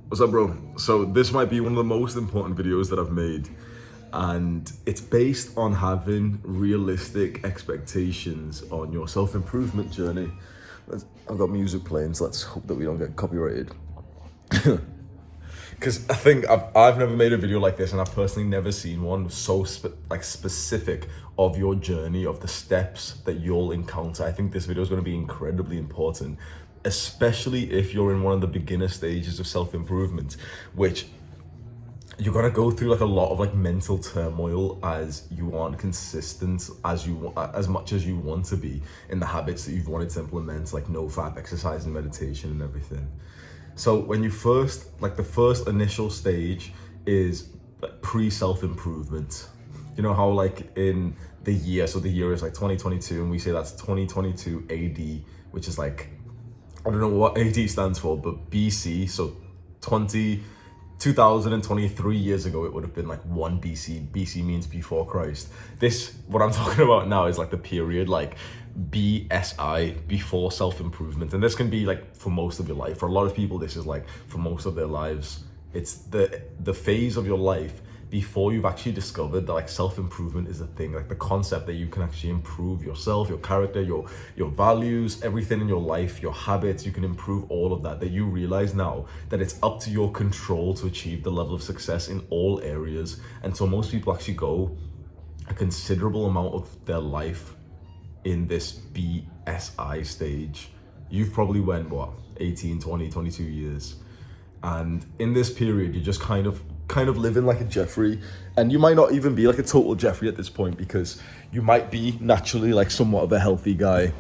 What's up, bro? So this might be one of the most important videos that I've made, and it's based on having realistic expectations on your self-improvement journey. I've got music playing, so let's hope that we don't get copyrighted. Because I think I've never made a video like this, and I've personally never seen one so specific of your journey, of the steps that you'll encounter. I think this video is going to be incredibly important, especially if you're in one of the beginner stages of self-improvement, which you're gonna go through like a lot of like mental turmoil as you aren't consistent as much as you want to be in the habits that you've wanted to implement, like no fap, exercise and meditation and everything. So when you the first initial stage is like pre-self-improvement. You know how like in the year, so the year is like 2022, and we say that's 2022 AD, which is like, I don't know what AD stands for, but BC, so 2023 years ago, it would have been like 1 BC. BC means before Christ. What I'm talking about now is like the period, like BSI, before self-improvement. And this can be like for most of your life. For a lot of people, this is like for most of their lives. It's the phase of your life before you've actually discovered that like self-improvement is a thing, like the concept that you can actually improve yourself, your character, your values, everything in your life, your habits. You can improve all of that you realize now that it's up to your control to achieve the level of success in all areas. And so most people actually go a considerable amount of their life in this BSI stage. You've probably went 18, 20, 22 years, and in this period you're just kind of living like a Jeffrey, and you might not even be like a total Jeffrey at this point, because you might be naturally like somewhat of a healthy guy.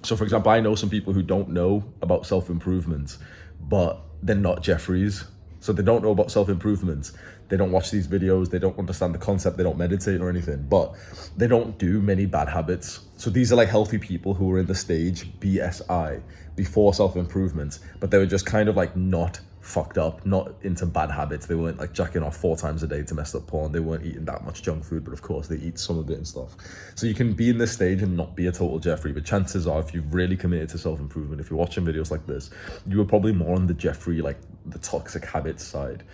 So for example, I know some people who don't know about self-improvement, but they're not Jeffreys. So they don't know about self-improvement, they don't watch these videos, they don't understand the concept, they don't meditate or anything, but they don't do many bad habits. So these are like healthy people who were in the stage BSI, before self-improvement, but they were just kind of like not fucked up, not into bad habits. They weren't like jacking off 4 times a day to mess up porn. They weren't eating that much junk food, but of course they eat some of it and stuff. So you can be in this stage and not be a total Jeffrey, but chances are, if you've really committed to self-improvement, if you're watching videos like this, you were probably more on the Jeffrey, like the toxic habits side.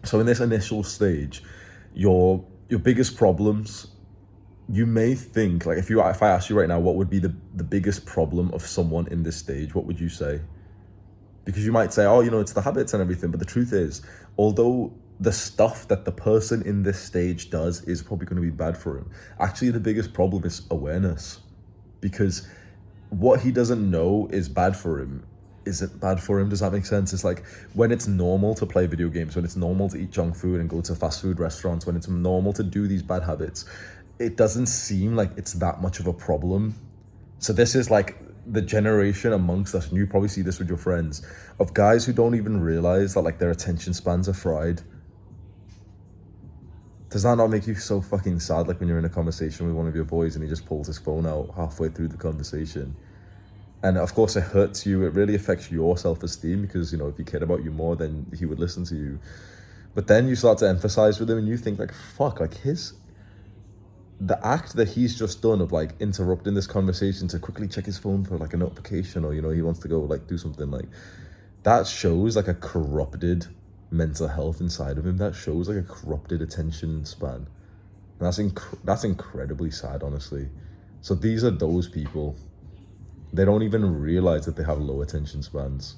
So in this initial stage, your biggest problems, you may think, like if I ask you right now, what would be the biggest problem of someone in this stage, what would you say? Because you might say, oh, it's the habits and everything. But the truth is, although the stuff that the person in this stage does is probably going to be bad for him, actually the biggest problem is awareness. Because what he doesn't know is bad for him isn't bad for him. Does that make sense? It's like when it's normal to play video games, when it's normal to eat junk food and go to fast food restaurants, when it's normal to do these bad habits, it doesn't seem like it's that much of a problem. So this is like the generation amongst us, and you probably see this with your friends, of guys who don't even realize that like their attention spans are fried. Does that not make you so fucking sad, like when you're in a conversation with one of your boys and he just pulls his phone out halfway through the conversation? And of course it hurts you, it really affects your self-esteem, because if he cared about you more, then he would listen to you. But then you start to emphasize with him and you think like, fuck, like the act that he's just done of like interrupting this conversation to quickly check his phone for like a notification, or he wants to go like do something, like that shows like a corrupted mental health inside of him. That shows like a corrupted attention span, and that's incredibly sad, honestly. So these are those people. They don't even realize that they have low attention spans.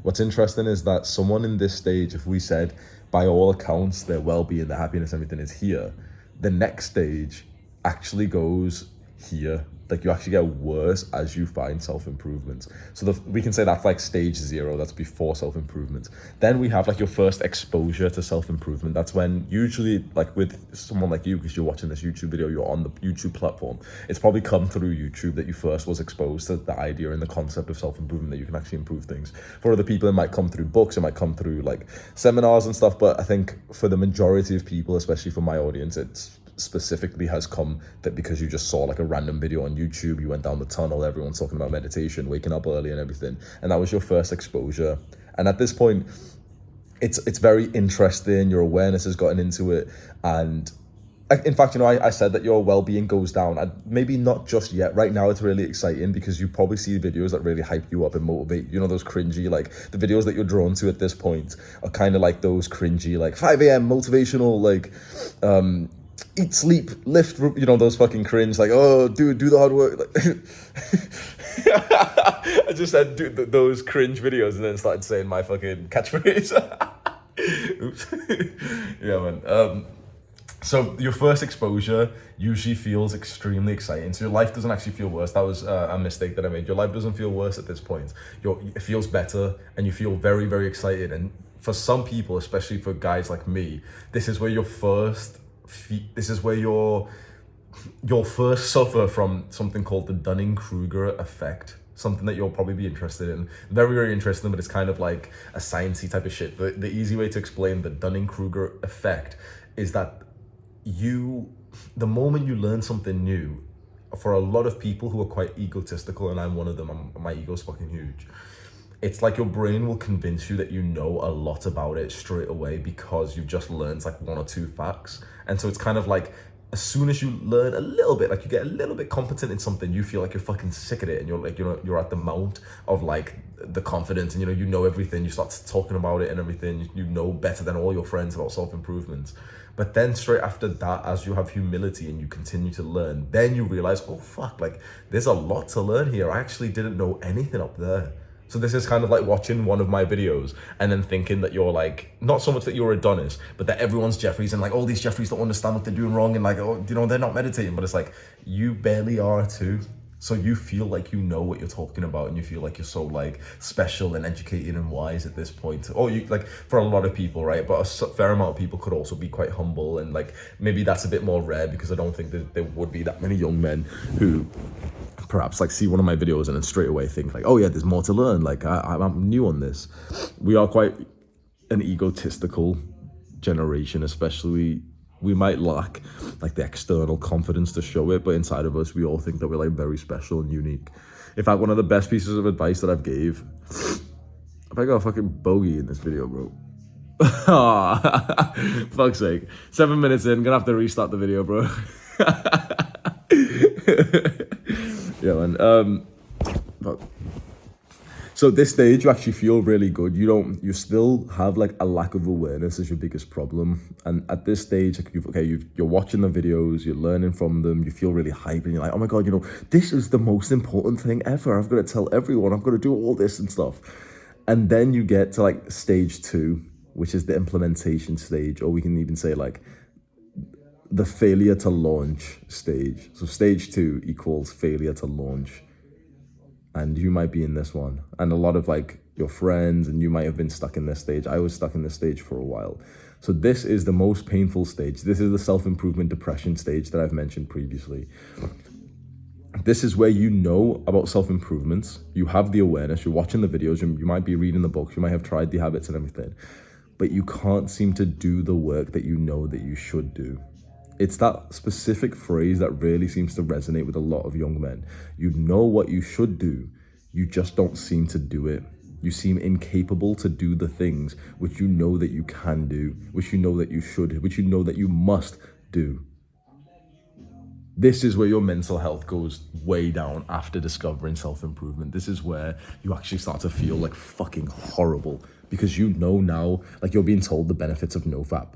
What's interesting is that someone in this stage, if we said by all accounts their well-being, their happiness, everything is here, the next stage actually goes here. Like you actually get worse as you find self-improvement. So we can say that's like stage 0, that's before self-improvement. Then we have like your first exposure to self-improvement. That's when, usually like with someone like you, because you're watching this YouTube video, you're on the YouTube platform, it's probably come through YouTube that you first was exposed to the idea and the concept of self-improvement, that you can actually improve things. For other people, it might come through books, it might come through like seminars and stuff, but I think for the majority of people, especially for my audience, it's specifically has come that because you just saw like a random video on YouTube, you went down the tunnel, everyone's talking about meditation, waking up early and everything, and that was your first exposure. And at this point, it's very interesting, your awareness has gotten into it, and In fact, I said that your well-being goes down. Maybe not just yet. Right now, it's really exciting because you probably see videos that really hype you up and motivate. Those cringy, like the videos that you're drawn to at this point are kind of like those cringy, like 5 a.m. motivational, like eat, sleep, lift. Those fucking cringe, like, oh, do the hard work. Like, I just said those cringe videos and then started saying my fucking catchphrase. Oops. Yeah, man. So your first exposure usually feels extremely exciting. So your life doesn't actually feel worse. That was a mistake that I made. Your life doesn't feel worse at this point. It feels better and you feel very, very excited. And for some people, especially for guys like me, this is where you'll first suffer from something called the Dunning-Kruger Effect. Something that you'll probably be interested in. Very, very interesting, but it's kind of like a sciencey type of shit. The easy way to explain the Dunning-Kruger Effect is that the moment you learn something new, for a lot of people who are quite egotistical, and I'm one of them, my ego's fucking huge, it's like your brain will convince you that you know a lot about it straight away because you've just learned like 1 or 2 facts. And so it's kind of like, as soon as you learn a little bit, like you get a little bit competent in something, you feel like you're fucking sick at it, and you're like, you're at the mount of like the confidence, and you know everything, you start talking about it and everything, you know better than all your friends about self-improvement. But then straight after that, as you have humility and you continue to learn, then you realize, oh fuck, like there's a lot to learn here. I actually didn't know anything up there. So this is kind of like watching one of my videos and then thinking that you're like, not so much that you're Adonis, but that everyone's Jeffries and like all these Jeffries don't understand what they're doing wrong and like, oh, they're not meditating, but it's like, you barely are too. So you feel like you know what you're talking about and you feel like you're so like special and educated and wise at this point. Or you like, for a lot of people, right? But a fair amount of people could also be quite humble, and like maybe that's a bit more rare because I don't think that there would be that many young men who perhaps like see one of my videos and then straight away think like, oh yeah, there's more to learn. Like I'm new on this. We are quite an egotistical generation, especially. We might lack like the external confidence to show it, but inside of us, we all think that we're like very special and unique. In fact, one of the best pieces of advice that I've gave, if I got a fucking bogey in this video, bro. Fuck's sake. 7 minutes in, gonna have to restart the video, bro. Yeah, man. So at this stage, you actually feel really good. You still have like a lack of awareness as your biggest problem. And at this stage, like you're watching the videos, you're learning from them, you feel really hyped and you're like, oh my God, this is the most important thing ever. I've got to tell everyone, I've got to do all this and stuff. And then you get to like stage 2, which is the implementation stage, or we can even say like the failure to launch stage. So stage 2 equals failure to launch. And you might be in this one. And a lot of like your friends and you might have been stuck in this stage. I was stuck in this stage for a while. So this is the most painful stage. This is the self-improvement depression stage that I've mentioned previously. This is where you know about self-improvements. You have the awareness, you're watching the videos, you might be reading the books, you might have tried the habits and everything, but you can't seem to do the work that you know that you should do. It's that specific phrase that really seems to resonate with a lot of young men. You know what you should do, you just don't seem to do it. You seem incapable to do the things which you know that you can do, which you know that you should, which you know that you must do. This is where your mental health goes way down after discovering self-improvement. This is where you actually start to feel like fucking horrible because you know now, like you're being told the benefits of NoFap.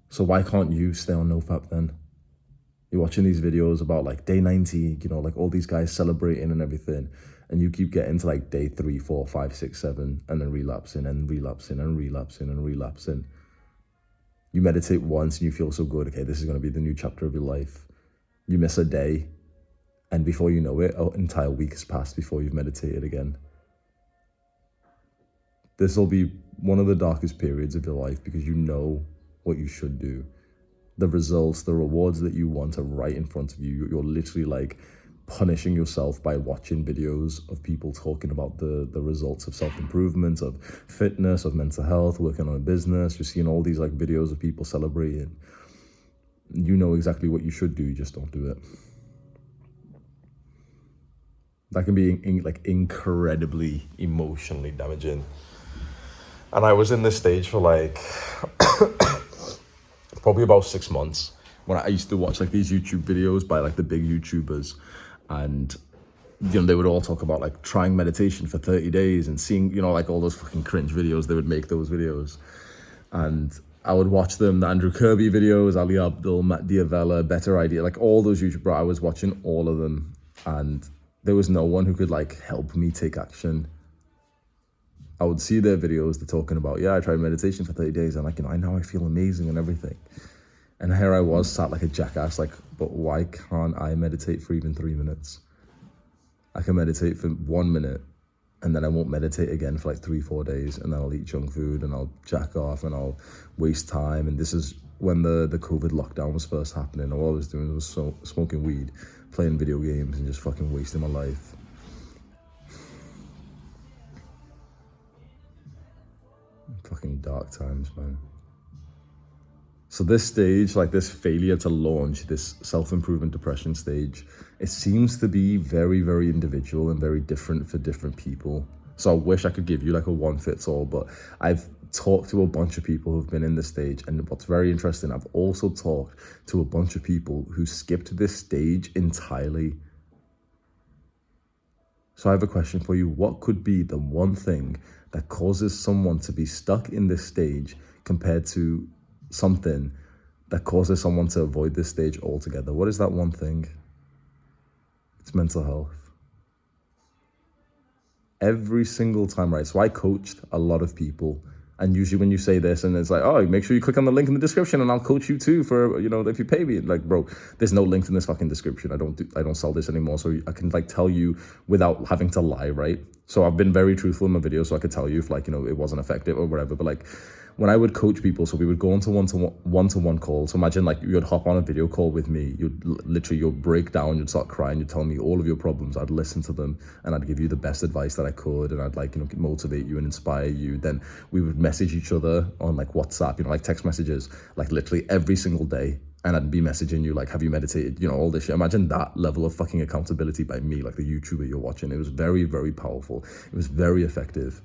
So why can't you stay on NoFap then? You're watching these videos about like day 90, like all these guys celebrating and everything. And you keep getting to like day 3, 4, 5, 6, 7, and then relapsing and relapsing and relapsing and relapsing. You meditate once and you feel so good. Okay, this is going to be the new chapter of your life. You miss a day. And before you know it, an entire week has passed before you've meditated again. This will be one of the darkest periods of your life because you know what you should do. The results, the rewards that you want are right in front of you. You're literally like punishing yourself by watching videos of people talking about the results of self-improvement, of fitness, of mental health, working on a business. You're seeing all these like videos of people celebrating. You know exactly what you should do, you just don't do it. That can be like incredibly emotionally damaging. And I was in this stage for like probably about 6 months when I used to watch like these YouTube videos by like the big YouTubers, and they would all talk about like trying meditation for 30 days and seeing, like all those fucking cringe videos. They would make those videos, and I would watch them, the Andrew Kirby videos, Ali Abdul, Matt Diavella, Better Idea, like all those YouTubers. I was watching all of them, and there was no one who could like help me take action. I would see their videos, they're talking about, I tried meditation for 30 days, and like, I feel amazing and everything. And here I was sat like a jackass, like, but why can't I meditate for even 3 minutes? I can meditate for 1 minute, and then I won't meditate again for like 3-4 days, and then I'll eat junk food and I'll jack off and I'll waste time. And this is when the COVID lockdown was first happening. All I was doing was smoking weed, playing video games, and just fucking wasting my life. Fucking dark times, man. So this stage, like this failure to launch, this self-improvement depression stage, it seems to be very, very individual and very different for different people. So I wish I could give you like a one-fits-all, but I've talked to a bunch of people who've been in this stage, and what's very interesting, I've also talked to a bunch of people who skipped this stage entirely. So I have a question for you. What could be the one thing that causes someone to be stuck in this stage compared to something that causes someone to avoid this stage altogether? What is that one thing? It's mental health. Every single time, right? So I coached a lot of people, and usually when you say this and it's like, oh, make sure you click on the link in the description and I'll coach you too for, if you pay me. Like, bro, there's no link in this fucking description. I don't sell this anymore. So I can like tell you without having to lie, right? So I've been very truthful in my videos, so I could tell you if like, it wasn't effective or whatever. But like when I would coach people, so we would go into one-to-one calls. So imagine like you'd hop on a video call with me. You'd break down, you'd start crying, you'd tell me all of your problems. I'd listen to them and I'd give you the best advice that I could. And I'd like, motivate you and inspire you. Then we would message each other on like WhatsApp, like text messages, like literally every single day. And I'd be messaging you like, have you meditated? All this shit. Imagine that level of fucking accountability by me, like the YouTuber you're watching. It was very, very powerful. It was very effective.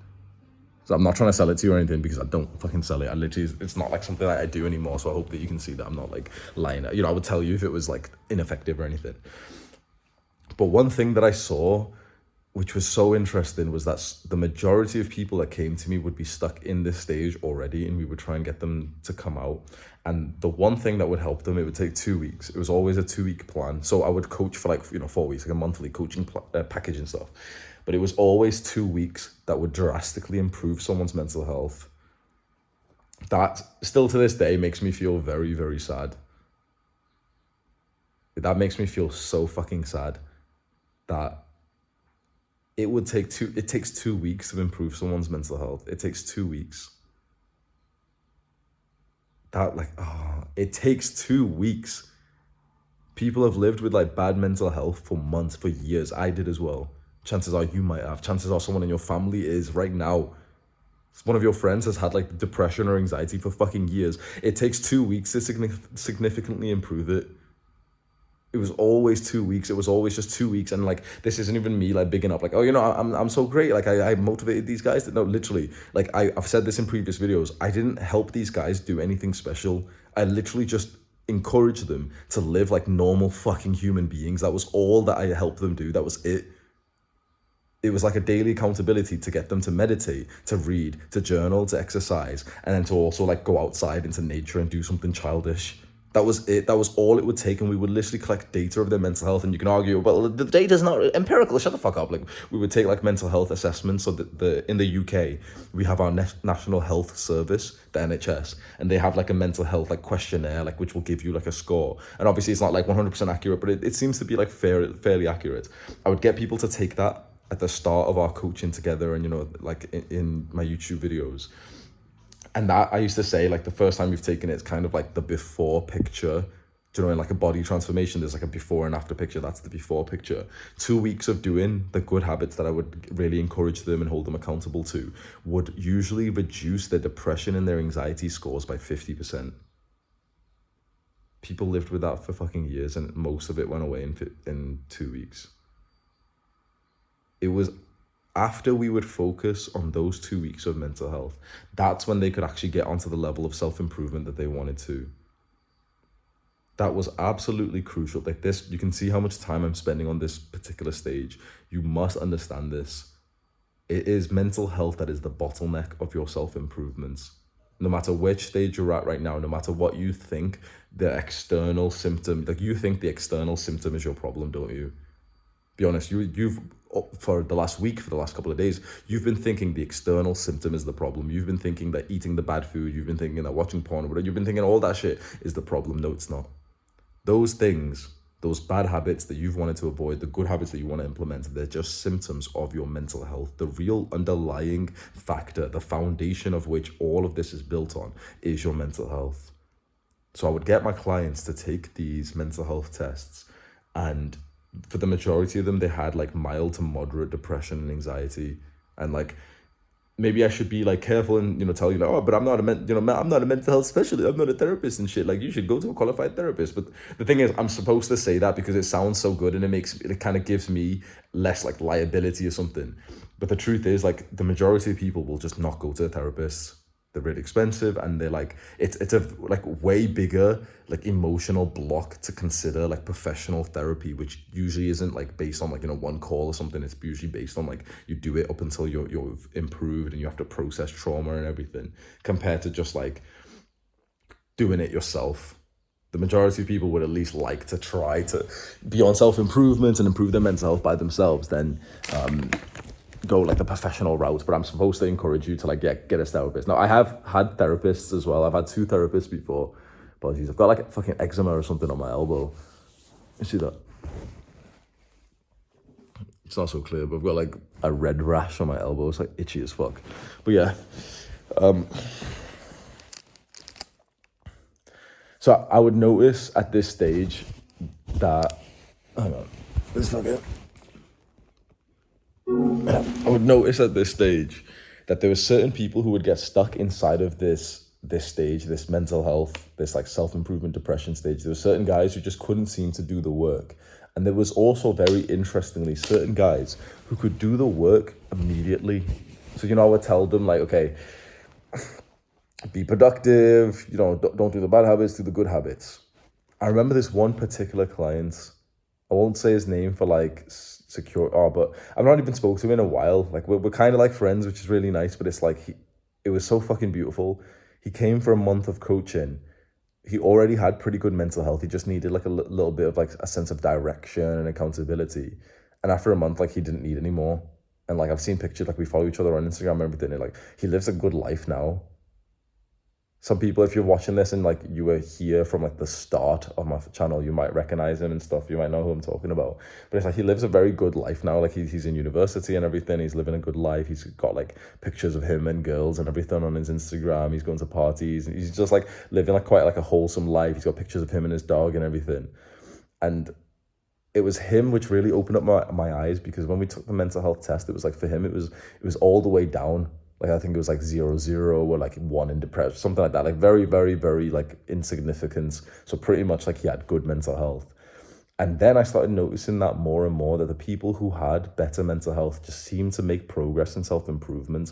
So I'm not trying to sell it to you or anything, because I don't fucking sell it. It's not like something that I do anymore. So I hope that you can see that I'm not like lying. I would tell you if it was like ineffective or anything. But one thing that I saw, which was so interesting, was that the majority of people that came to me would be stuck in this stage already, and we would try and get them to come out. And the one thing that would help them, it would take 2 weeks. It was always a 2-week plan. So I would coach for like, 4 weeks, like a monthly coaching package and stuff. But it was always 2 weeks that would drastically improve someone's mental health. That still to this day makes me feel very, very sad. That makes me feel so fucking sad that it takes 2 weeks to improve someone's mental health. It takes 2 weeks. It takes 2 weeks. People have lived with like bad mental health for months, for years. I did as well. Chances are you might have. Chances are someone in your family is right now. One of your friends has had like depression or anxiety for fucking years. It takes 2 weeks to significantly improve it. It was always 2 weeks. It was always just 2 weeks. And like, this isn't even me like bigging up like, oh, I'm so great. Like I motivated these guys. No, literally, like I've said this in previous videos. I didn't help these guys do anything special. I literally just encouraged them to live like normal fucking human beings. That was all that I helped them do. That was it. It was like a daily accountability to get them to meditate, to read, to journal, to exercise, and then to also like go outside into nature and do something childish. That was it. That was all it would take. And we would literally collect data of their mental health. And you can argue, well, the data's not empirical. Shut the fuck up. Like, we would take like mental health assessments. So in the UK, we have our National Health Service, the NHS, and they have like a mental health like questionnaire, like which will give you like a score. And obviously it's not like 100% accurate, but it seems to be like fairly accurate. I would get people to take that at the start of our coaching together, and like in my YouTube videos. And that I used to say, like, the first time you've taken it, it's kind of like the before picture. Do you know, in like a body transformation, there's like a before and after picture. That's the before picture. 2 weeks of doing the good habits that I would really encourage them and hold them accountable to would usually reduce their depression and their anxiety scores by 50%. People lived with that for fucking years, and most of it went away in 2 weeks. It was after we would focus on those 2 weeks of mental health, that's when they could actually get onto the level of self-improvement that they wanted to. That was absolutely crucial. Like this, you can see how much time I'm spending on this particular stage. You must understand this. It is mental health that is the bottleneck of your self-improvements. No matter which stage you're at right now, no matter what you think the external symptom, like you think the external symptom is your problem, don't you? Be honest, you've for the last week, for the last couple of days, you've been thinking the external symptom is the problem. You've been thinking that eating the bad food, you've been thinking that watching porn, whatever, you've been thinking all that shit is the problem. No, it's not. Those things, those bad habits that you've wanted to avoid, the good habits that you want to implement, they're just symptoms of your mental health. The real underlying factor, the foundation of which all of this is built on, is your mental health. So I would get my clients to take these mental health tests, and for the majority of them, they had like mild to moderate depression and anxiety. And like, maybe I should be like careful and, tell you like, oh, but I'm not I'm not a mental health specialist. I'm not a therapist and shit. Like, you should go to a qualified therapist. But the thing is, I'm supposed to say that because it sounds so good and it kind of gives me less like liability or something. But the truth is, like, the majority of people will just not go to a therapist. They're really expensive, and they're like, it's a like way bigger like emotional block to consider like professional therapy, which usually isn't like based on like one call or something. It's usually based on like you do it up until you've improved and you have to process trauma and everything, compared to just like doing it yourself. The majority of people would at least like to try to be on self-improvement and improve their mental health by themselves, then go like the professional route. But I'm supposed to encourage you to like get a therapist. Now, I have had therapists as well. I've had 2 therapists before. Apologies, I've got like fucking eczema or something on my elbow. You see that? It's not so clear, but I've got like a red rash on my elbow. It's like itchy as fuck. But yeah. So I would notice at this stage that, hang on, this fucking, I would notice at this stage that there were certain people who would get stuck inside of this stage, this mental health, this like self-improvement depression stage. There were certain guys who just couldn't seem to do the work. And there was also, very interestingly, certain guys who could do the work immediately. So, I would tell them like, okay, be productive, don't do the bad habits, do the good habits. I remember this one particular client, I won't say his name for like secure, but I've not even spoken to him in a while. Like we're kind of like friends, which is really nice, but it's like, it was so fucking beautiful. He came for a month of coaching. He already had pretty good mental health. He just needed like a little bit of like a sense of direction and accountability. And after a month, like he didn't need any more. And like I've seen pictures, like we follow each other on Instagram and everything. And like he lives a good life now. Some people, if you're watching this and like you were here from like the start of my channel, you might recognize him and stuff. You might know who I'm talking about. But it's like he lives a very good life now. Like he's in university and everything. He's living a good life. He's got like pictures of him and girls and everything on his Instagram. He's going to parties. He's just like living like quite like a wholesome life. He's got pictures of him and his dog and everything. And it was him which really opened up my eyes, because when we took the mental health test, it was like for him, it was all the way down. Like, I think it was like 0, 0 or like 1 in depression, something like that. Like very, very, very like insignificant. So pretty much like he had good mental health. And then I started noticing that more and more, that the people who had better mental health just seemed to make progress in self-improvement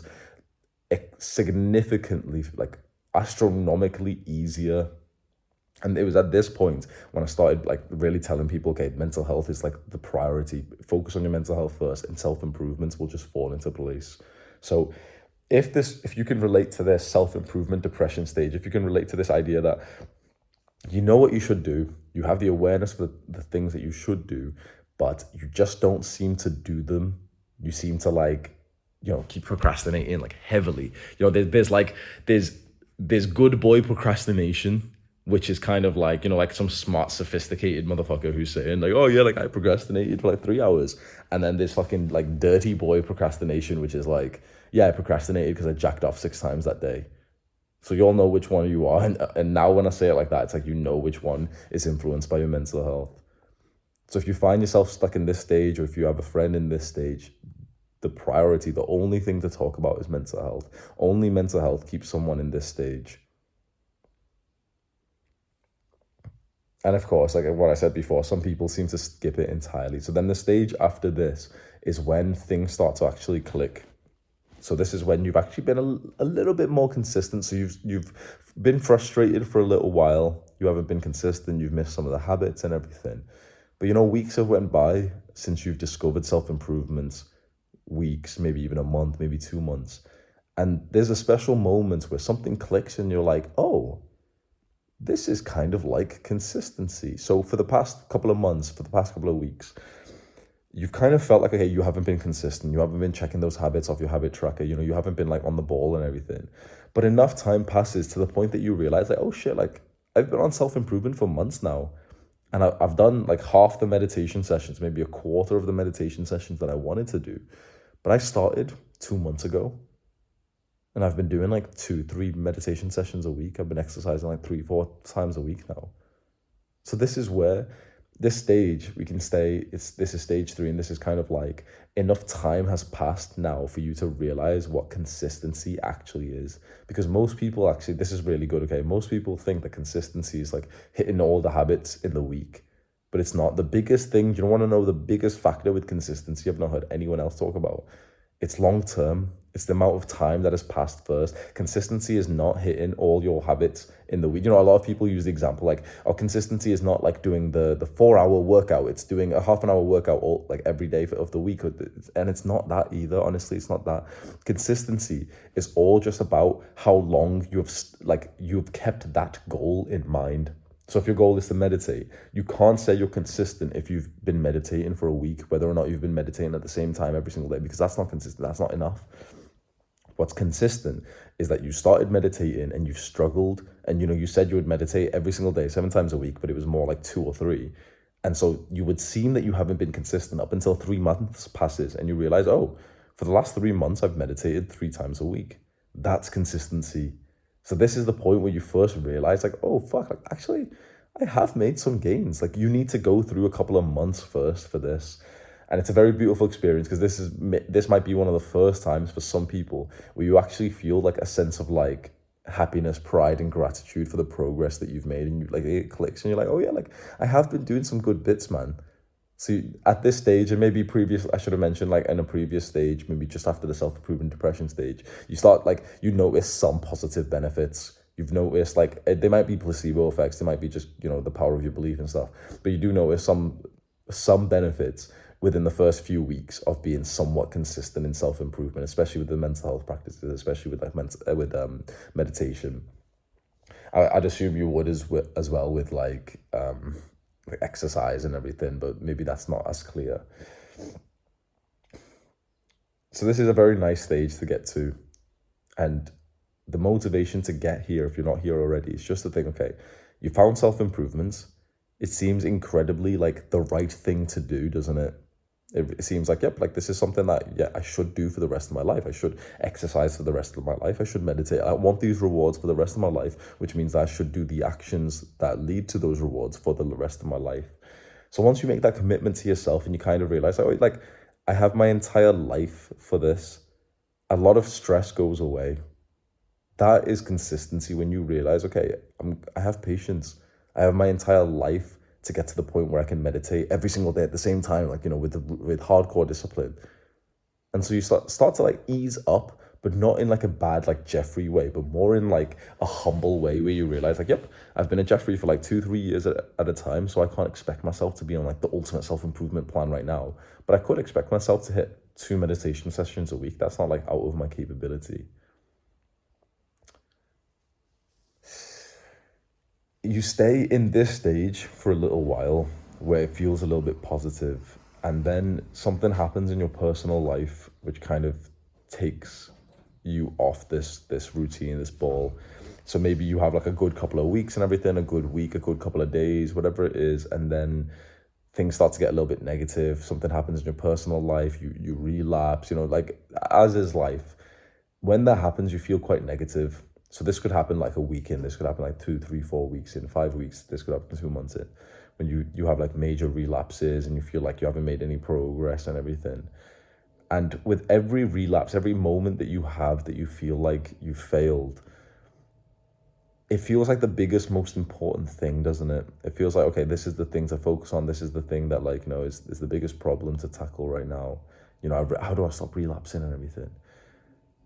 significantly, like astronomically easier. And it was at this point when I started like really telling people, okay, mental health is like the priority. Focus on your mental health first, and self-improvements will just fall into place. So if you can relate to this self-improvement depression stage, if you can relate to this idea that you know what you should do, you have the awareness of the things that you should do, but you just don't seem to do them. You seem to like, keep procrastinating like heavily. There's good boy procrastination, which is kind of like, like some smart, sophisticated motherfucker who's saying like, oh yeah, like I procrastinated for like 3 hours. And then there's fucking like dirty boy procrastination, which is like, yeah, I procrastinated because I jacked off 6 times that day. So you all know which one you are. And now when I say it like that, it's like, which one is influenced by your mental health. So if you find yourself stuck in this stage, or if you have a friend in this stage, the priority, the only thing to talk about is mental health. Only mental health keeps someone in this stage. And of course, like what I said before, some people seem to skip it entirely. So then the stage after this is when things start to actually click. So this is when you've actually been a little bit more consistent. So you've been frustrated for a little while. you haven't been consistent, you've missed some of the habits and everything. But you know, weeks have went by since you've discovered self-improvements, weeks, maybe even a month, maybe 2 months. And there's a special moment where something clicks and you're like, oh, this is kind of like consistency. So for the past couple of months, for the past couple of weeks, you've kind of felt like, okay, you haven't been consistent. You haven't been checking those habits off your habit tracker. You know, you haven't been like on the ball and everything. But enough time passes to the point that you realize like, oh shit, like I've been on self-improvement for months now. And I've done like half the meditation sessions, maybe a quarter of the meditation sessions that I wanted to do. But I started 2 months ago. And I've been doing like 2-3 meditation sessions a week. I've been exercising like 3-4 times a week now. So this is where this stage we can stay. This is stage 3, and this is kind of like enough time has passed now for you to realize what consistency actually is. Because most people actually, this is really good, okay? Most people think that consistency is like hitting all the habits in the week, but it's not. The biggest thing, you don't want to know the biggest factor with consistency I've not heard anyone else talk about. It's long term. It's the amount of time that has passed first. Consistency is not hitting all your habits in the week. You know, a lot of people use the example like, oh, consistency is not like doing the 4-hour workout. It's doing a half an hour workout all like every day of the week. And it's not that either. Honestly, it's not that. Consistency is all just about how long you've kept that goal in mind. So if your goal is to meditate, you can't say you're consistent if you've been meditating for a week, whether or not you've been meditating at the same time every single day, because that's not consistent. That's not enough. What's consistent is that you started meditating and you've struggled, and you know, you said you would meditate every single day, 7 times a week, but it was more like 2 or 3. And so you would seem that you haven't been consistent up until 3 months passes and you realize, oh, for the last 3 months, I've meditated 3 times a week. That's consistency. So this is the point where you first realize like, oh, fuck, like actually, I have made some gains. Like you need to go through a couple of months first for this. And it's a very beautiful experience because this might be one of the first times for some people where you actually feel like a sense of like happiness, pride, and gratitude for the progress that you've made. And you like, it clicks and you're like, oh yeah, like I have been doing some good bits, man. So at this stage, and maybe I should have mentioned like in a previous stage, maybe just after the self-improvement depression stage, you start like, you notice some positive benefits. You've noticed like, they might be placebo effects. They might be just, you know, the power of your belief and stuff. But you do notice some benefits within the first few weeks of being somewhat consistent in self-improvement, especially with the mental health practices, especially with like meditation. I'd assume you would as well with like exercise and everything, but maybe that's not as clear. So this is a very nice stage to get to, and the motivation to get here, if you're not here already, is just to think, okay, you found self-improvements. It seems incredibly like the right thing to do, doesn't it? It seems like, yep, like this is something that, yeah, I should do for the rest of my life. I should exercise for the rest of my life. I should meditate. I want these rewards for the rest of my life, which means that I should do the actions that lead to those rewards for the rest of my life. So once you make that commitment to yourself and you kind of realize, oh, like I have my entire life for this, a lot of stress goes away. That is consistency when you realize, okay, I have patience. I have my entire life to get to the point where I can meditate every single day at the same time, like, you know, with hardcore discipline. And so you start to like ease up, but not in like a bad, like Jeffrey way, but more in like a humble way where you realize like, yep, I've been a Jeffrey for like 2-3 years at a time. So I can't expect myself to be on like the ultimate self-improvement plan right now, but I could expect myself to hit 2 meditation sessions a week. That's not like out of my capability. You stay in this stage for a little while where it feels a little bit positive, and then something happens in your personal life which kind of takes you off this routine, this ball. So maybe you have like a good couple of weeks and everything, a good week, a good couple of days, whatever it is, and then things start to get a little bit negative. Something happens in your personal life, you relapse, you know, like as is life. When that happens, you feel quite negative. So this could happen like a week in, this could happen like 2, 3, 4 weeks in, 5 weeks, this could happen 2 months in, when you have like major relapses and you feel like you haven't made any progress and everything. And with every relapse, every moment that you have that you feel like you failed, it feels like the biggest, most important thing, doesn't it? It feels like, okay, this is the thing to focus on. This is the thing that like, you know, is the biggest problem to tackle right now. You know, how do I stop relapsing and everything?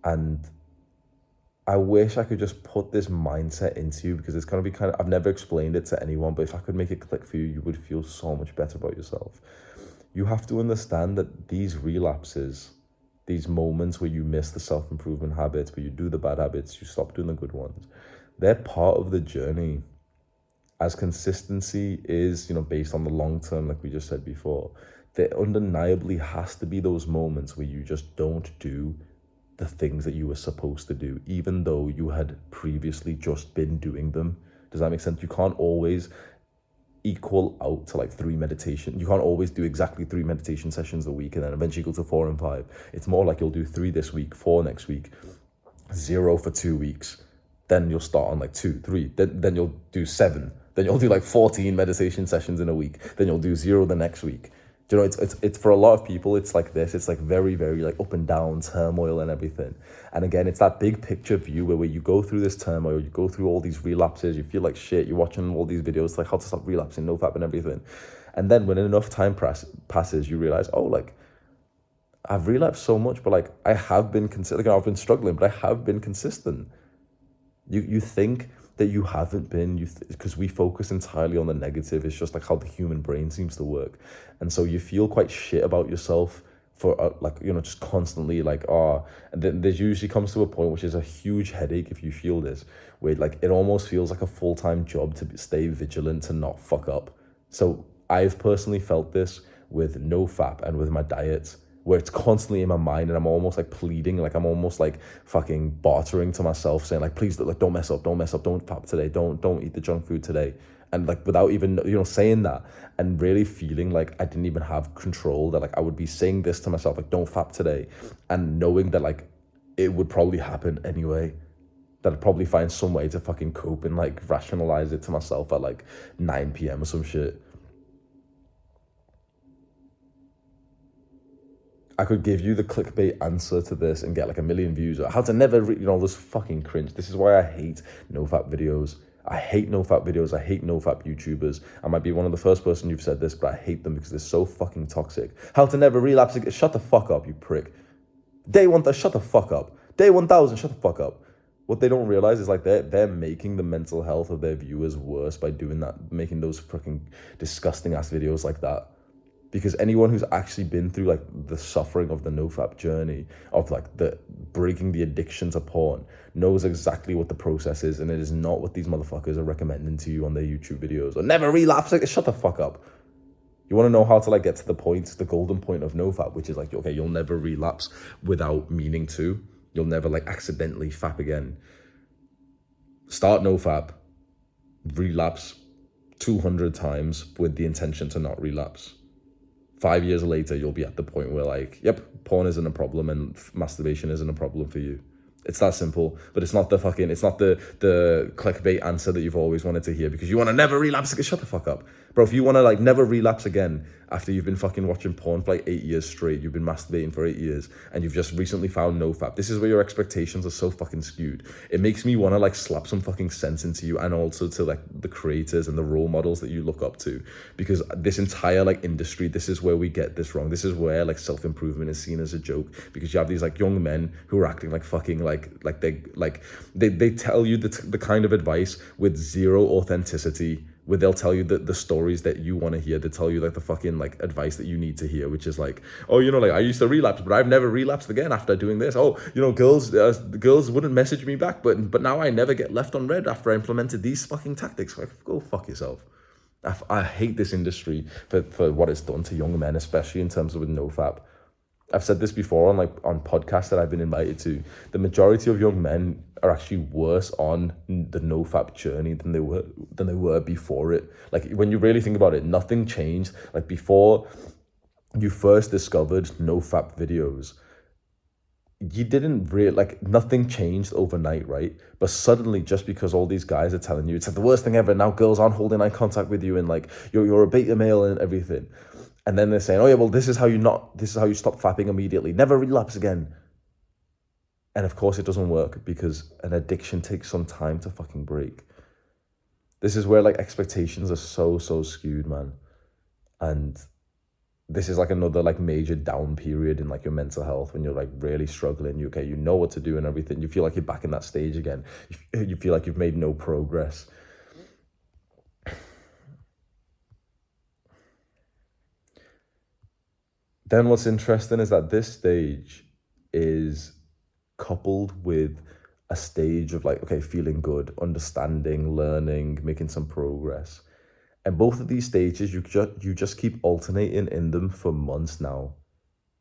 And I wish I could just put this mindset into you, because it's going to be kind of, I've never explained it to anyone, but if I could make it click for you, you would feel so much better about yourself. You have to understand that these relapses, these moments where you miss the self-improvement habits, where you do the bad habits, you stop doing the good ones, they're part of the journey. As consistency is, based on the long term, like we just said before, there undeniably has to be those moments where you just don't do the things that you were supposed to do, even though you had previously just been doing them. Does that make sense? You can't always equal out to like 3 meditation. You can't always do exactly 3 meditation sessions a week and then eventually go to 4 and 5. It's more like you'll do 3 this week, 4 next week, 0 for 2 weeks. Then you'll start on like 2, 3. Then you'll do 7. Then you'll do like 14 meditation sessions in a week. Then you'll do 0 the next week. Do you know, it's for a lot of people, it's like this. It's like very, very like up and down, turmoil and everything. And again, it's that big picture view where you go through this turmoil, you go through all these relapses, you feel like shit, you're watching all these videos like how to stop relapsing, NoFap and everything. And then when enough time passes, you realize, oh, like, I've relapsed so much, but like I have been consistent. I've been struggling, but I have been consistent. You think that you haven't been, because we focus entirely on the negative. It's just like how the human brain seems to work. And so you feel quite shit about yourself for just constantly like, and then there usually comes to a point, which is a huge headache if you feel this, where like it almost feels like a full-time job to stay vigilant, to not fuck up. So I've personally felt this with NoFap and with my diet, where it's constantly in my mind and I'm almost like pleading, like I'm almost like fucking bartering to myself, saying like, please, like, don't mess up, don't fap today, don't eat the junk food today. And like without even, saying that, and really feeling like I didn't even have control, that like I would be saying this to myself, like, don't fap today, and knowing that like it would probably happen anyway, that I'd probably find some way to fucking cope and like rationalize it to myself at like 9 p.m. or some shit. I could give you the clickbait answer to this and get like 1 million views. How to never, this fucking cringe. This is why I hate NoFap videos. I hate NoFap videos. I hate NoFap YouTubers. I might be one of the first person you've said this, but I hate them because they're so fucking toxic. How to never relapse again. Shut the fuck up, you prick. Day 1, shut the fuck up. Day 1000, shut the fuck up. What they don't realize is like they're making the mental health of their viewers worse by doing that, making those fucking disgusting ass videos like that. Because anyone who's actually been through like the suffering of the NoFap journey, of like the breaking the addiction to porn, knows exactly what the process is, and it is not what these motherfuckers are recommending to you on their YouTube videos. Or never relapse. Like, shut the fuck up. You want to know how to like get to the point, the golden point of NoFap, which is like, okay, you'll never relapse without meaning to. You'll never like accidentally fap again. Start NoFap, relapse 200 times with the intention to not relapse. 5 years later, you'll be at the point where like, yep, porn isn't a problem and masturbation isn't a problem for you. It's that simple, but it's not the clickbait answer that you've always wanted to hear, because you want to never relapse again. Shut the fuck up. Bro, if you want to like never relapse again after you've been fucking watching porn for like 8 years straight, you've been masturbating for 8 years, and you've just recently found NoFap, this is where your expectations are so fucking skewed. It makes me want to like slap some fucking sense into you, and also to like the creators and the role models that you look up to, because this entire like industry, this is where we get this wrong. This is where like self-improvement is seen as a joke, because you have these like young men who are acting like fucking they tell you the kind of advice with zero authenticity, where they'll tell you the stories that you want to hear. They tell you like the fucking like advice that you need to hear, which is like, oh, like I used to relapse, but I've never relapsed again after doing this. Oh, girls wouldn't message me back, but now I never get left on red after I implemented these fucking tactics. Like, go fuck yourself. I hate this industry for what it's done to young men, especially in terms of with NoFap. I've said this before on podcasts that I've been invited to. The majority of young men are actually worse on the NoFap journey than they were before it. Like, when you really think about it, nothing changed. Like, before you first discovered NoFap videos, you didn't really, like, nothing changed overnight, right? But suddenly, just because all these guys are telling you it's like the worst thing ever, now girls aren't holding eye contact with you, and like you're a beta male and everything. And then they're saying, oh yeah, well, this is how you stop fapping immediately. Never relapse again. And of course it doesn't work, because an addiction takes some time to fucking break. This is where like expectations are so skewed, man. And this is like another like major down period in like your mental health when you're like really struggling. You know what to do and everything. You feel like you're back in that stage again. You feel like you've made no progress. Then what's interesting is that this stage is coupled with a stage of like, okay, feeling good, understanding, learning, making some progress. And both of these stages, you just keep alternating in them for months now.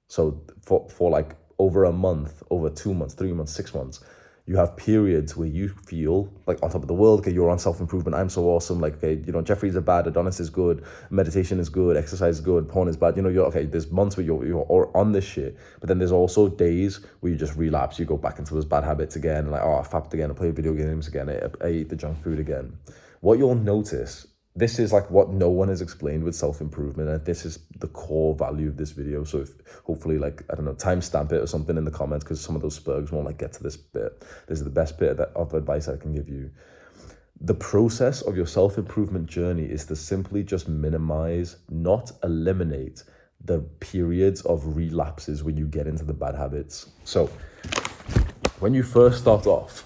So for like over a month, over 2 months, 3 months, 6 months, you have periods where you feel like on top of the world. Okay, you're on self-improvement. I'm so awesome. Like, okay, Jeffrey's a bad, Adonis is good, meditation is good, exercise is good, porn is bad. You're okay. There's months where you're on this shit, but then there's also days where you just relapse. You go back into those bad habits again. Like, oh, I fapped again. I play video games again. I eat the junk food again. What you'll notice, this is like what no one has explained with self-improvement, and this is the core value of this video. So if hopefully, like, I don't know, timestamp it or something in the comments, because some of those spurgs won't like get to this bit. This is the best bit of advice I can give you. The process of your self-improvement journey is to simply just minimize, not eliminate, the periods of relapses when you get into the bad habits. So when you first start off,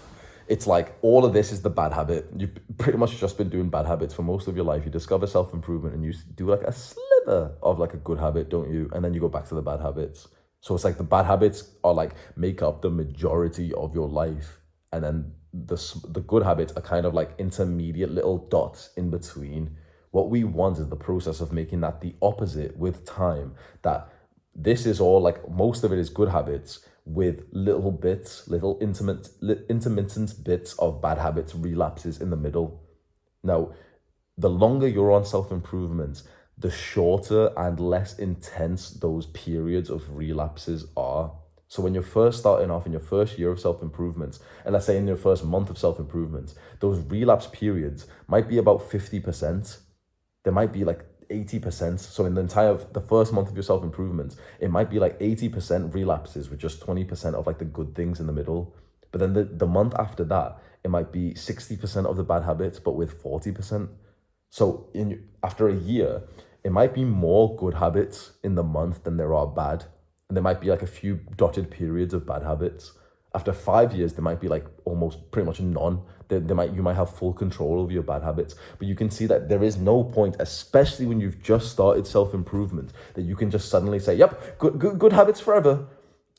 it's like all of this is the bad habit. You've pretty much just been doing bad habits for most of your life. You discover self-improvement and you do like a sliver of like a good habit, don't you? And then you go back to the bad habits. So it's like the bad habits are like make up the majority of your life. And then the good habits are kind of like intermediate little dots in between. What we want is the process of making that the opposite with time. That this is all like, most of it is good habits with little bits, little intermittent bits of bad habits, relapses in the middle. Now, the longer you're on self-improvement, the shorter and less intense those periods of relapses are. So when you're first starting off in your first year of self-improvement, and let's say in your first month of self-improvement, those relapse periods might be about 50%. There might be like 80%. So in the first month of your self-improvement, it might be like 80% relapses with just 20% of like the good things in the middle. But then the month after that, it might be 60% of the bad habits, but with 40%. So after a year, it might be more good habits in the month than there are bad. And there might be like a few dotted periods of bad habits. After 5 years, there might be like almost pretty much none. You might have full control over your bad habits. But you can see that there is no point, especially when you've just started self-improvement, that you can just suddenly say, yep, good habits forever.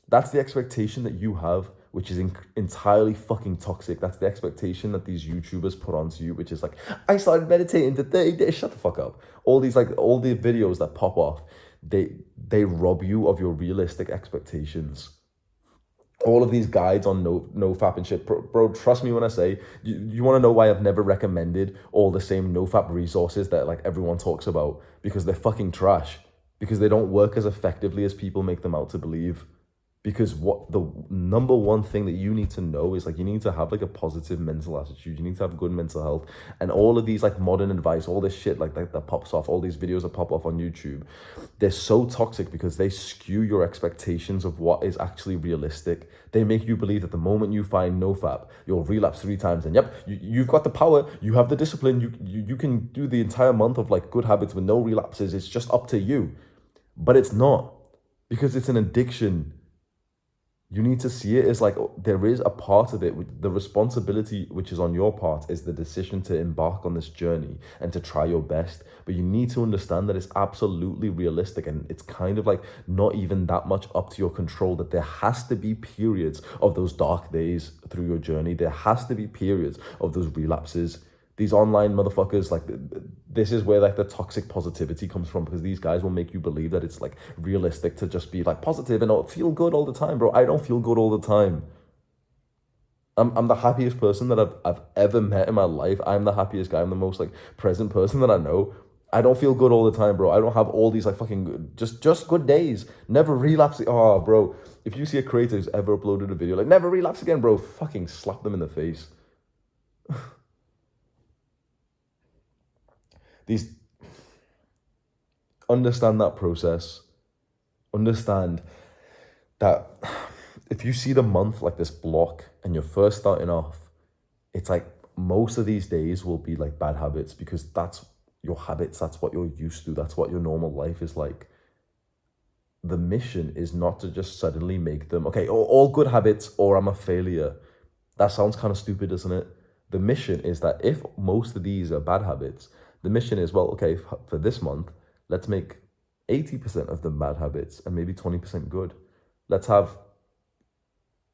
That's the expectation that you have, which is entirely fucking toxic. That's the expectation that these YouTubers put onto you, which is like, I started meditating to 30 days. Shut the fuck up. All the videos that pop off, they rob you of your realistic expectations. All of these guides on no-fap and shit, bro, trust me when I say, you want to know why I've never recommended all the same no-fap resources that like everyone talks about? Because they're fucking trash. Because they don't work as effectively as people make them out to believe. Because what the number one thing that you need to know is like, you need to have like a positive mental attitude. You need to have good mental health. And all of these like modern advice, all this shit like that pops off, all these videos that pop off on YouTube, they're so toxic because they skew your expectations of what is actually realistic. They make you believe that the moment you find nofap, you'll relapse 3 times and yep, you've got the power, you have the discipline, you can do the entire month of like good habits with no relapses. It's just up to you. But it's not, because it's an addiction. You need to see it as like, there is a part of it, the responsibility which is on your part is the decision to embark on this journey and to try your best. But you need to understand that it's absolutely realistic, and it's kind of like not even that much up to your control, that there has to be periods of those dark days through your journey. There has to be periods of those relapses. These online motherfuckers, like, this is where like the toxic positivity comes from, because these guys will make you believe that it's like realistic to just be like positive and feel good all the time. Bro, I don't feel good all the time. I'm the happiest person that I've ever met in my life. I'm the happiest guy. I'm the most like present person that I know. I don't feel good all the time, bro. I don't have all these like fucking just good days. Never relapse. Oh, bro, if you see a creator who's ever uploaded a video like never relapse again, bro, fucking slap them in the face. Understand that process. Understand that if you see the month like this block and you're first starting off, it's like most of these days will be like bad habits, because that's your habits, that's what you're used to, that's what your normal life is like. the mission is not to just suddenly make them, okay, all good habits or I'm a failure. That sounds kind of stupid, doesn't it? The mission is that if most of these are bad habits, the mission is, well, okay, for this month, let's make 80% of them bad habits and maybe 20% good. Let's have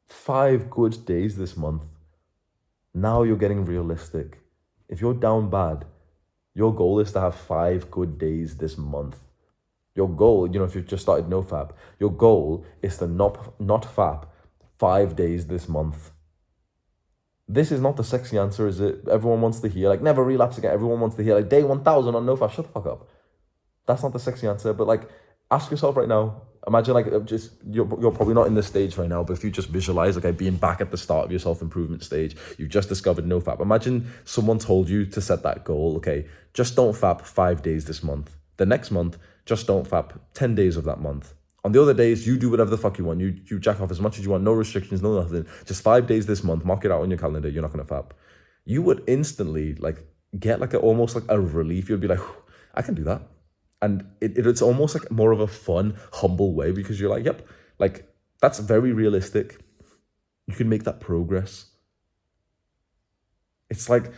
5 good days this month. Now you're getting realistic. If you're down bad, your goal is to have 5 good days this month. Your goal, if you've just started NoFap, your goal is to not fap 5 days this month. This is not the sexy answer, is it? Everyone wants to hear, like, never relapse again. Everyone wants to hear, like, day 1000 on NoFap. Shut the fuck up. That's not the sexy answer. But, like, ask yourself right now. Imagine, like, you're probably not in this stage right now, but if you just visualize, okay, being back at the start of your self-improvement stage, you've just discovered NoFap. Imagine someone told you to set that goal, okay, just don't fap 5 days this month. The next month, just don't fap 10 days of that month. On the other days, you do whatever the fuck you want. You jack off as much as you want. No restrictions, no nothing. Just 5 days this month. Mark it out on your calendar. You're not going to fap. You would instantly, like, get, like, almost like a relief. You'd be like, I can do that. And it's almost like more of a fun, humble way because you're like, yep, like, that's very realistic. You can make that progress. It's like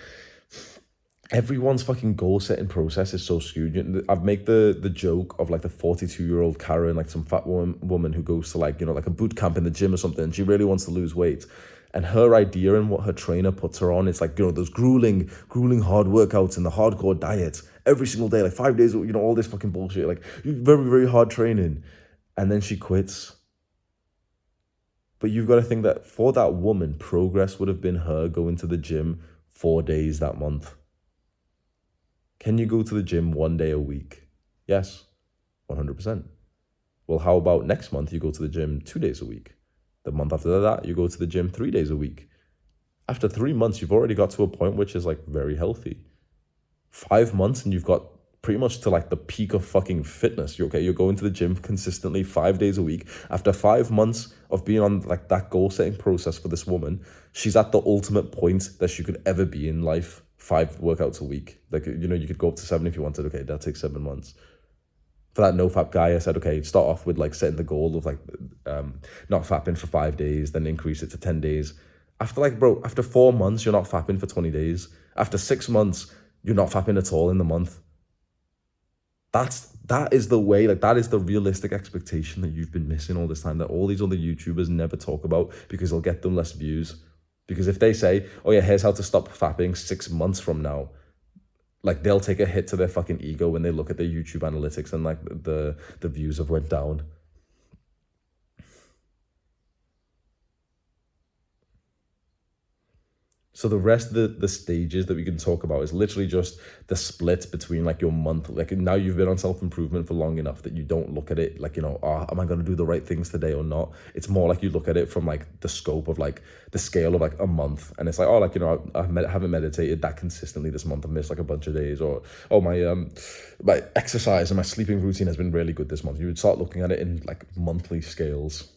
everyone's fucking goal setting process is so skewed. I've made the joke of, like, the 42-year-old Karen, like some fat woman who goes to, like, like a boot camp in the gym or something, and she really wants to lose weight. And her idea and what her trainer puts her on, it's like, those grueling hard workouts and the hardcore diet every single day, like 5 days, all this fucking bullshit, like very, very hard training. And then she quits. But you've got to think that for that woman, progress would have been her going to the gym 4 days that month. Can you go to the gym 1 day a week? Yes, 100%. Well, how about next month you go to the gym 2 days a week? The month after that, you go to the gym 3 days a week. After 3 months, you've already got to a point which is, like, very healthy. 5 months and you've got pretty much to, like, the peak of fucking fitness. You're going to the gym consistently 5 days a week. After 5 months of being on, like, that goal setting process for this woman, she's at the ultimate point that she could ever be in life. 5 workouts a week. Like, you could go up to 7 if you wanted. Okay, that takes 7 months. For that NoFap guy, I said, okay, start off with, like, setting the goal of, like, not fapping for 5 days, then increase it to 10 days. After 4 months, you're not fapping for 20 days. After 6 months, you're not fapping at all in the month. That is the way, like, that is the realistic expectation that you've been missing all this time, that all these other YouTubers never talk about because it'll get them less views. Because if they say, oh yeah, here's how to stop fapping 6 months from now, like, they'll take a hit to their fucking ego when they look at their YouTube analytics and, like, the views have went down. So the rest of the stages that we can talk about is literally just the split between, like, your month. Like, now you've been on self-improvement for long enough that you don't look at it like, am I going to do the right things today or not? It's more like you look at it from, like, the scope of, like, the scale of, like, a month. And it's like, oh, like, I haven't meditated that consistently this month. I've missed, like, a bunch of days. Or, oh, my exercise and my sleeping routine has been really good this month. You would start looking at it in, like, monthly scales.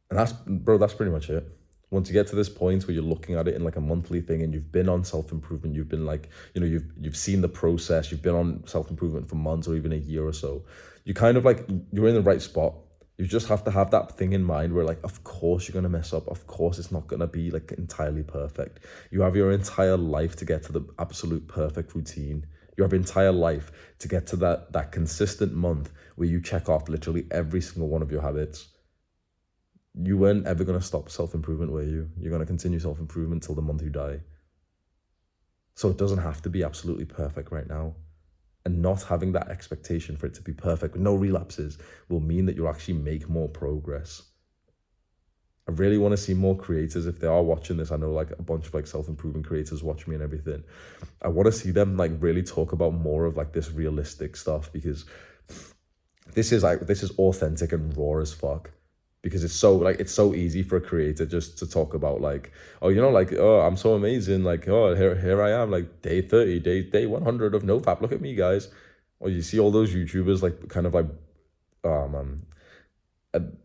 And that's pretty much it. Once you get to this point where you're looking at it in, like, a monthly thing and you've been on self-improvement, you've been, like, you've seen the process, you've been on self-improvement for months or even a year or so, you kind of, like, you're in the right spot. You just have to have that thing in mind where, like, of course you're going to mess up. Of course it's not going to be, like, entirely perfect. You have your entire life to get to the absolute perfect routine. You have your entire life to get to that consistent month where you check off literally every single one of your habits. You weren't ever going to stop self-improvement, were you? You're going to continue self-improvement till the month you die. So it doesn't have to be absolutely perfect right now. And not having that expectation for it to be perfect with no relapses will mean that you'll actually make more progress. I really want to see more creators, if they are watching this. I know, like, a bunch of, like, self-improvement creators watch me and everything. I want to see them, like, really talk about more of, like, this realistic stuff, because this is authentic and raw as fuck. Because it's so easy for a creator just to talk about, like, oh, like, oh, I'm so amazing, like, oh, here I am, like, day 30, day 100 of NoFap, look at me, guys. Or you see all those YouTubers, like, kind of like, oh man,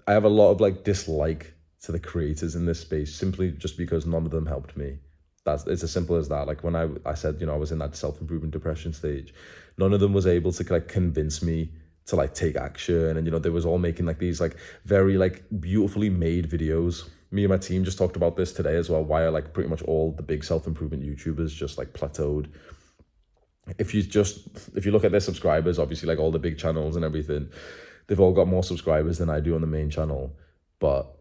I have a lot of, like, dislike to the creators in this space simply just because none of them helped me. It's as simple as that. Like, when I said, I was in that self-improvement depression stage, none of them was able to, like, convince me to like take action. And, you know, they was all making like these like very like beautifully made videos. Me and my team just talked about this today as well, why are like pretty much all the big self-improvement YouTubers just like plateaued. If you look at their subscribers, obviously like all the big channels and everything, they've all got more subscribers than I do on the main channel, but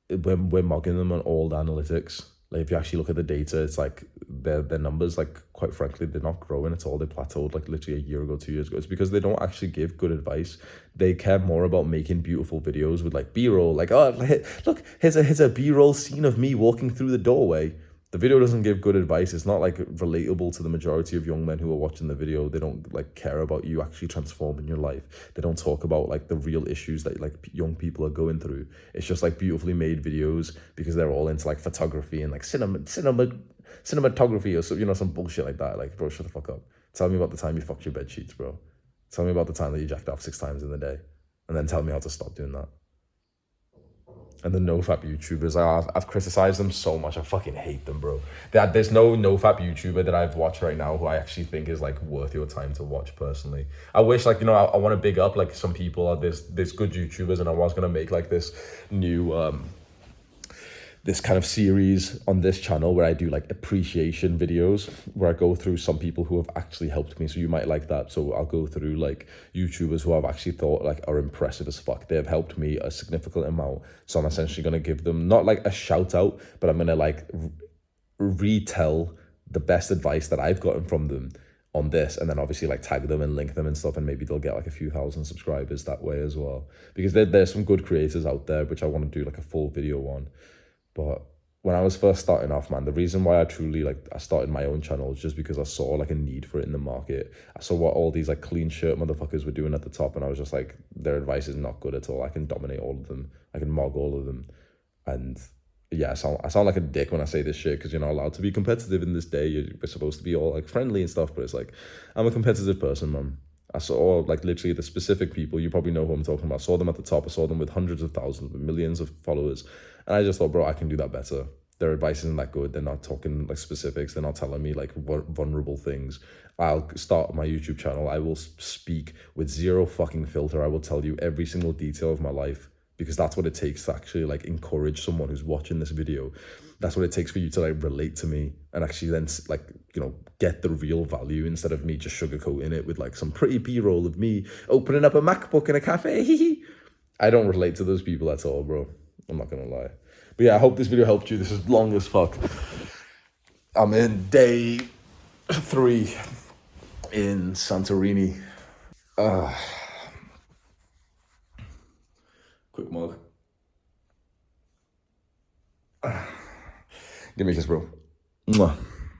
we're mugging them on all the analytics. Like if you actually look at the data, it's like their numbers, like quite frankly, they're not growing at all. They plateaued like literally a year ago, 2 years ago. It's because they don't actually give good advice. They care more about making beautiful videos with like B-roll, like, oh, look, here's a B-roll scene of me walking through the doorway. The video doesn't give good advice. It's not like relatable to the majority of young men who are watching the video. They don't like care about you actually transforming your life. They don't talk about like the real issues that like young people are going through. It's just like beautifully made videos because they're all into like photography and like cinematography or so, you know, some bullshit like that. Like, bro, shut the fuck up. Tell me about the time you fucked your bed sheets, bro. Tell me about the time that you jacked off 6 times in the day, and then tell me how to stop doing that. And the nofap YouTubers, I've criticized them so much. I fucking hate them, bro. There's no nofap YouTuber that I've watched right now who I actually think is like worth your time to watch personally. I wish, like, you know, I want to big up like some people. There's good YouTubers, and I was gonna make like this new this kind of series on this channel where I do like appreciation videos where I go through some people who have actually helped me. So you might like that. So I'll go through like YouTubers who I've actually thought like are impressive as fuck. They have helped me a significant amount. So I'm essentially going to give them not like a shout out, but I'm going to like retell the best advice that I've gotten from them on this, and then obviously like tag them and link them and stuff, and maybe they'll get like a few thousand subscribers that way as well, because there's some good creators out there which I want to do like a full video on. But when I was first starting off, man, the reason why I started my own channel is just because I saw like a need for it in the market. I saw what all these like clean shirt motherfuckers were doing at the top, and I was just like, their advice is not good at all. I can dominate all of them. I can mog all of them. And yeah, I sound like a dick when I say this shit, because you're not allowed to be competitive in this day. We're supposed to be all like friendly and stuff, but it's like, I'm a competitive person, man. I saw like literally the specific people, you probably know who I'm talking about. I saw them at the top. I saw them with hundreds of thousands, with millions of followers. And I just thought, bro, I can do that better. Their advice isn't that good. They're not talking like specifics. They're not telling me like vulnerable things. I'll start my YouTube channel. I will speak with zero fucking filter. I will tell you every single detail of my life, because that's what it takes to actually like encourage someone who's watching this video. That's what it takes for you to like relate to me and actually then like, you know, get the real value, instead of me just sugarcoating it with like some pretty B-roll of me opening up a MacBook in a cafe. I don't relate to those people at all, bro. I'm not gonna lie. But yeah, I hope this video helped you. This is long as fuck. I'm in day 3 in Santorini. Quick mug. Give me a kiss, bro. Mwah.